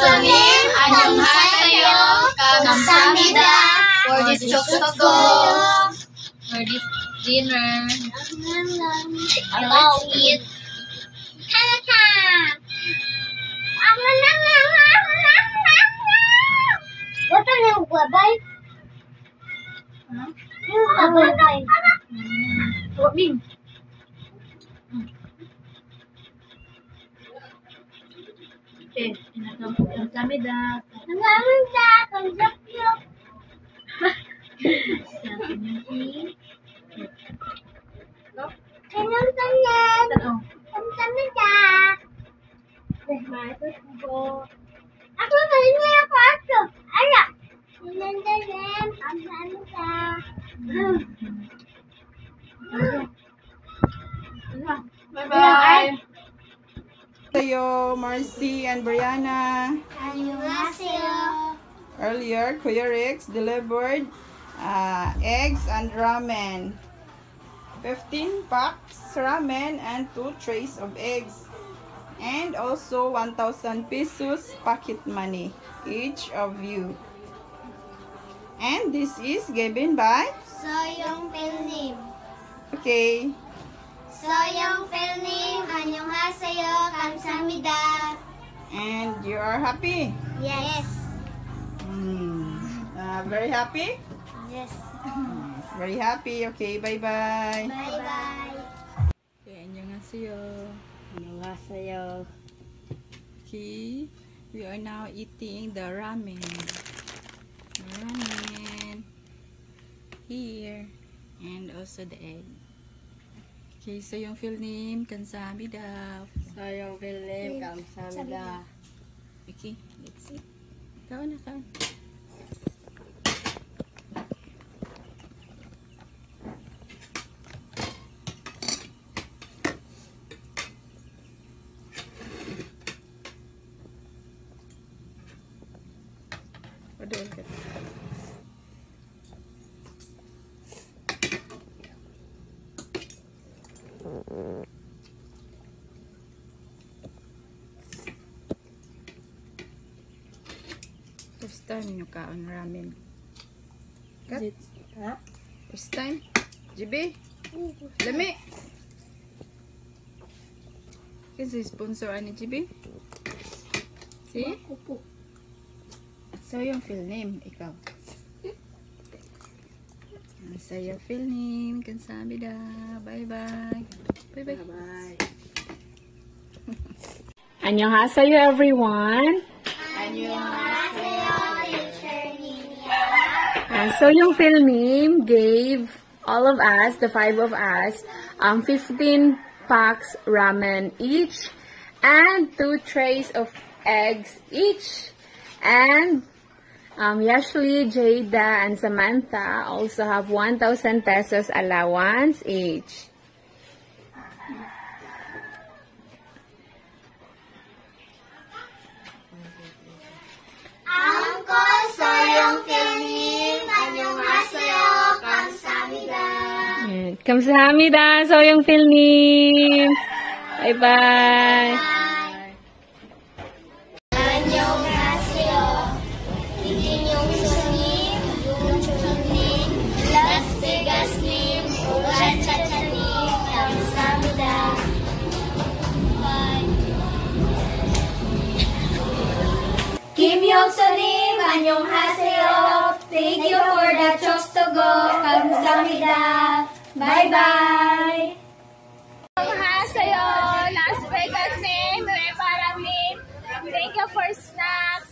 교수님, 안녕하세요. 감사합니다 for this chocolate for this dinner. Let's eat. What are you babay? Babay. What mean? Okay, kamsahamnida. Kamsahamnida, kamsahamnida. Kamsahamnida. Aku mainnya apa aja? Ayo. Kamsahamnida. Bye-bye. Hello, Marcy and Brianna. Annyeonghaseyo. Earlier, Kuya Rex delivered eggs and ramen. 15 packs ramen and 2 trays of eggs. And also 1,000 pesos pocket money, each of you. And this is given by? Soyoung Pilnim. Okay. Soyoung Pilnim, annyeonghaseyo, kamsahamnida. And you are happy? Yes. Very happy? Yes. Yes, very happy. Okay, bye-bye. Bye-bye. Okay, annyeonghaseyo. Annyeonghaseyo. Okay, we are now eating the ramen. Ramen. Here. And also the egg. Okay, so yung full name, kamsahamnida. Soyoung Pilnim, kamsahamnida. Okay, let's see. Kaon na, kaon. Padol ka. First time nyo kaon ramen. Kat? Ha? First time? GB? Lami? Kasi sponsor ani GB? See? So yung full name, ikaw. So your full name, kamsahamnida. Bye-bye. Bye-bye. Bye-bye. Annyeonghaseyo everyone. Annyeonghaseyo, Teacher Nina. And so yung film gave all of us, the 5 of us, 15 packs ramen each and 2 trays of eggs each. And Yashli, Jada, and Samantha also have 1,000 pesos allowance each. Uncle Soyoung Pilnim, annyeonghaseyo, kamsahamnida. 감사합니다. 소영 필님. 바이바이. Annyeonghaseyo. Itin yung sunim, yung chunim, Las Vegas nim, ulan chachanim, kamsahamnida. Bye. Kim Yong-sunim, annyeonghaseyo. Thank you for the chokes to go, kamsahamnida. Bye-bye. Annyeonghaseyo, Las Vegas nim, parang nim. Thank you for snacks.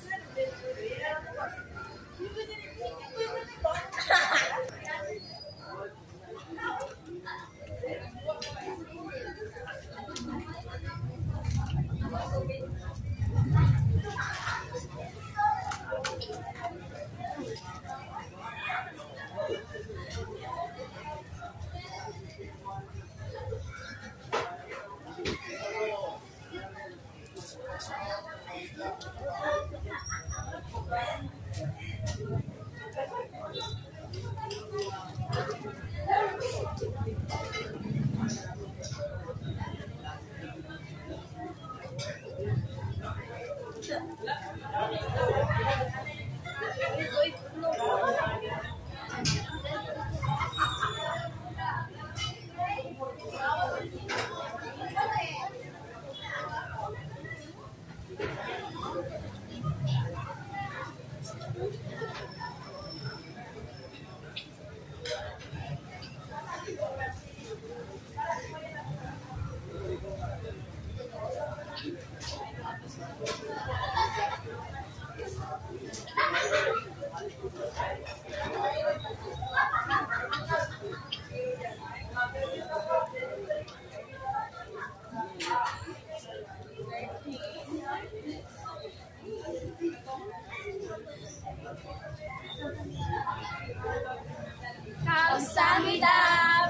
Kamsahamnida.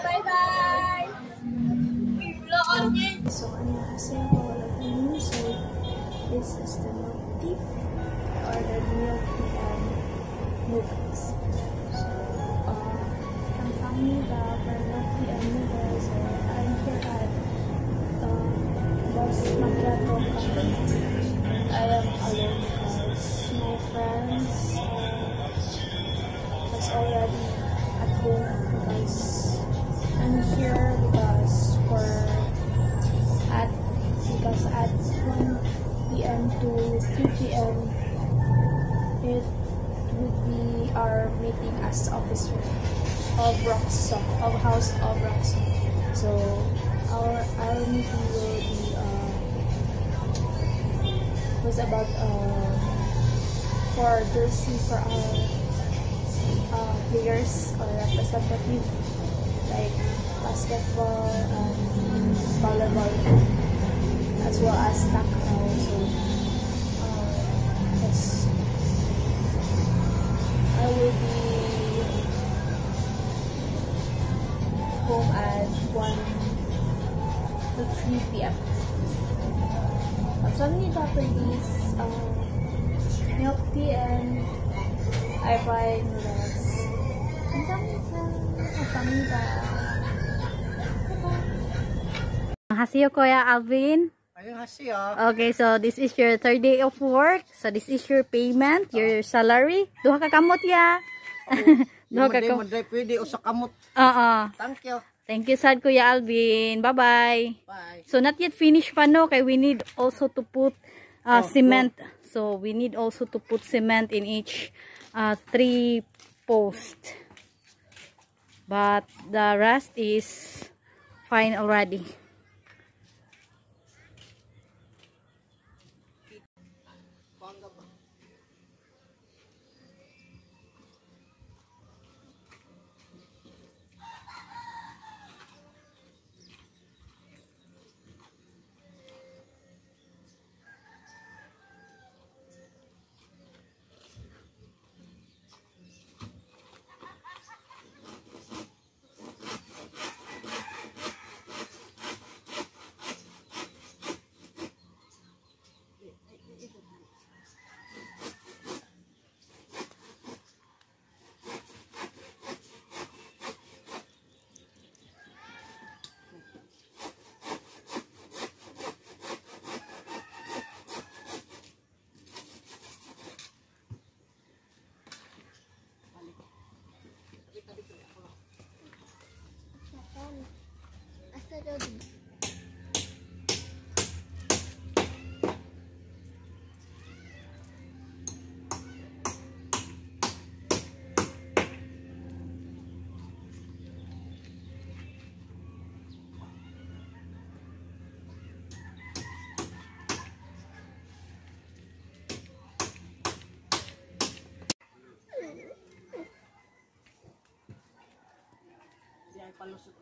Bye-bye. So, annyeonghaseyo, all of you. So, this is the milk tea or the milk tea and noodles. So, kamsahamnida for milk tea and noodles. So, I'm here at Boss Macchiato Cafe. I am alone because my friends was already at home because I'm here because at 1 p.m. to 3 p.m. it would be our meeting as officer of Roxo, of House of Roxo. So our meeting will be was about for jersey for our players or representative like basketball and volleyball as well as takraw. So yes, I will be home at 1 to 3 p.m. Something after this milk tea and I buy noodles. Kamsahamnida. Hasiyo Kuya Alvin. Okay, so this is your third day of work. So this is your payment, your salary. Duha ka kamot ya. Duha ka kamot. Pwede usa kamot. Thank you. Thank you sad Kuya Alvin. Bye-bye. Bye. So not yet finished pa no, kay we need also to put cement. So we need also to put cement in each 3 posts. But the rest is fine already. Palusot.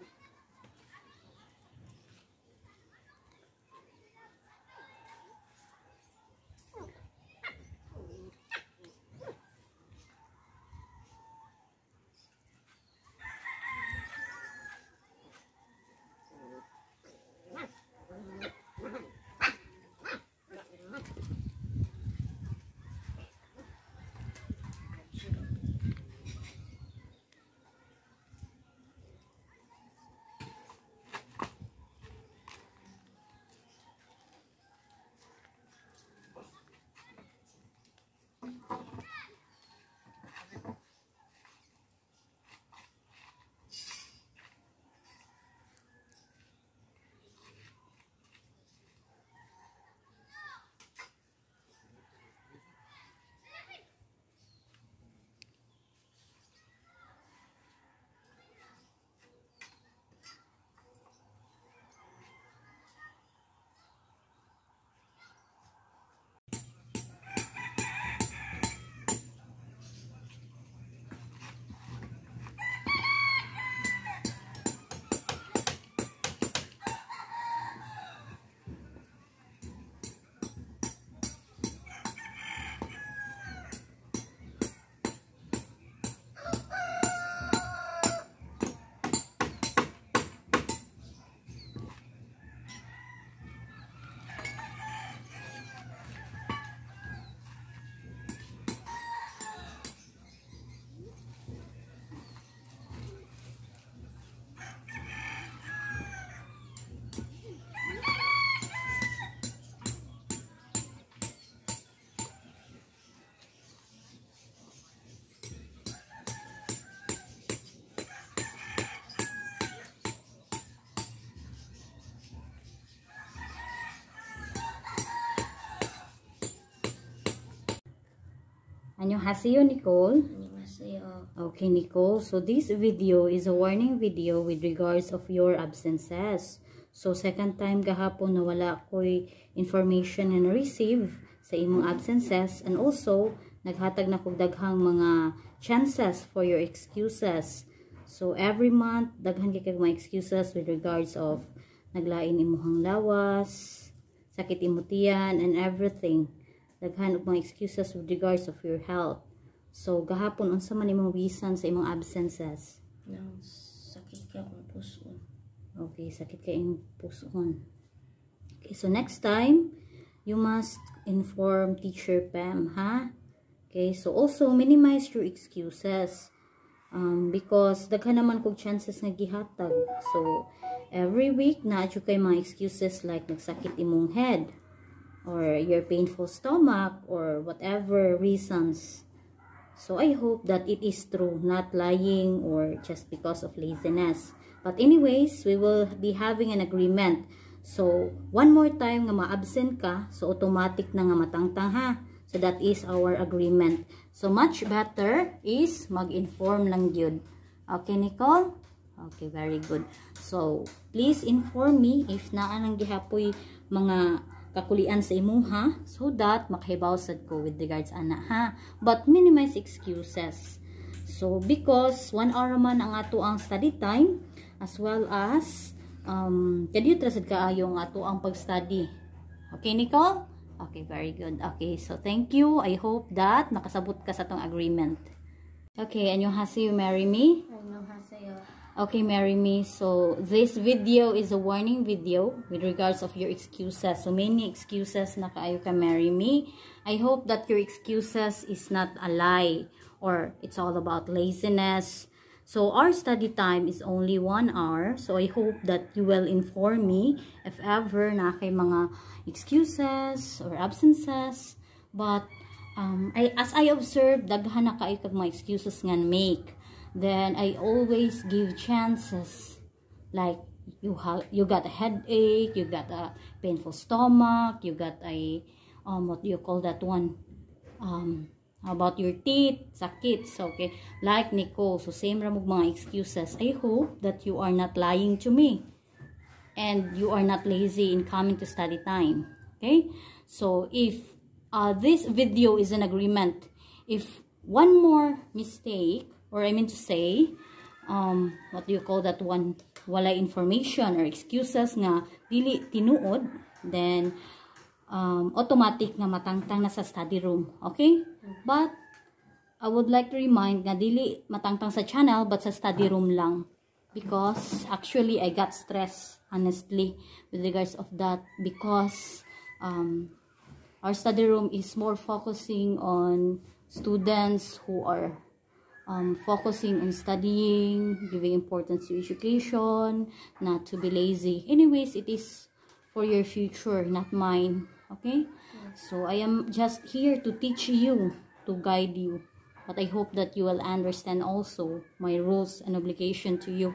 Annyeonghaseyo, Nicole. Annyeonghaseyo. Okay, Nicole. So this video is a warning video with regards of your absences. So second time gahapon na wala ko'y information na na-receive sa imong absences, and also naghatag na kog daghang mga chances for your excuses. So every month daghan kay mga excuses with regards of naglain imuhang lawas, sakit imutian, and everything. Daghan og mga excuses with regards of your health. So gahapon unsa man imong reason sa imong absences? Nang sakit ka akong puson. Okay, sakit ka imong puson. Okay, so next time you must inform Teacher Pam, ha? Okay, so also minimize your excuses. Because daghan naman kog chances nga gihatag. So every week na adyo kay mga excuses like nagsakit imong head, or your painful stomach, or whatever reasons. So I hope that it is true, not lying or just because of laziness. But anyways, we will be having an agreement. So one more time nga ma-absent ka, so automatic na nga matangtang, ha? So that is our agreement. So much better is mag-inform lang yun. Okay, Nicole? Okay, very good. So please inform me if naa nang gihapoy mga kakulian sa imo, ha, so that makahibaw sad ko with regards ana, ha, but minimize excuses. So because 1 hour man ang ato ang study time, as well as kadiyot ra sad kaayo ang ato ang pag-study. Okay, Nicole? Okay, very good. Okay, so thank you. I hope that nakasabot ka sa tong agreement. Okay, annyeonghaseyo, marry me. Annyeonghaseyo. Okay, marry me. So this video is a warning video with regards of your excuses. So many excuses na kaayo ka, marry me. I hope that your excuses is not a lie or it's all about laziness. So our study time is only 1 hour. So I hope that you will inform me if ever na kay mga excuses or absences. But as I observe, daghan na kaayo kag mga excuses nga make. Then I always give chances, like you got a headache, you got a painful stomach, you got a what do you call that one, about your teeth, sakit. So okay, like Nicole, so same ra mo mga excuses. I hope that you are not lying to me and you are not lazy in coming to study time. Okay, so if this video is an agreement, if one more mistake, or I mean to say, what do you call that one, wala information or excuses nga dili tinuod, then automatic nga matangtang na sa study room. Okay? But I would like to remind nga dili matangtang sa channel but sa study room lang, because actually I got stressed honestly with regards of that, because our study room is more focusing on students who are focusing on studying, giving importance to education, not to be lazy. Anyways, it is for your future, not mine. Okay? So I am just here to teach you, to guide you. But I hope that you will understand also my rules and obligation to you.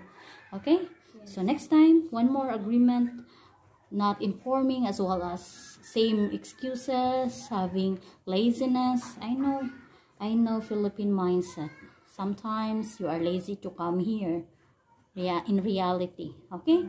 Okay? So next time, one more agreement, not informing, as well as same excuses, having laziness. I know Philippine mindset. Sometimes you are lazy to come here in reality. Okay?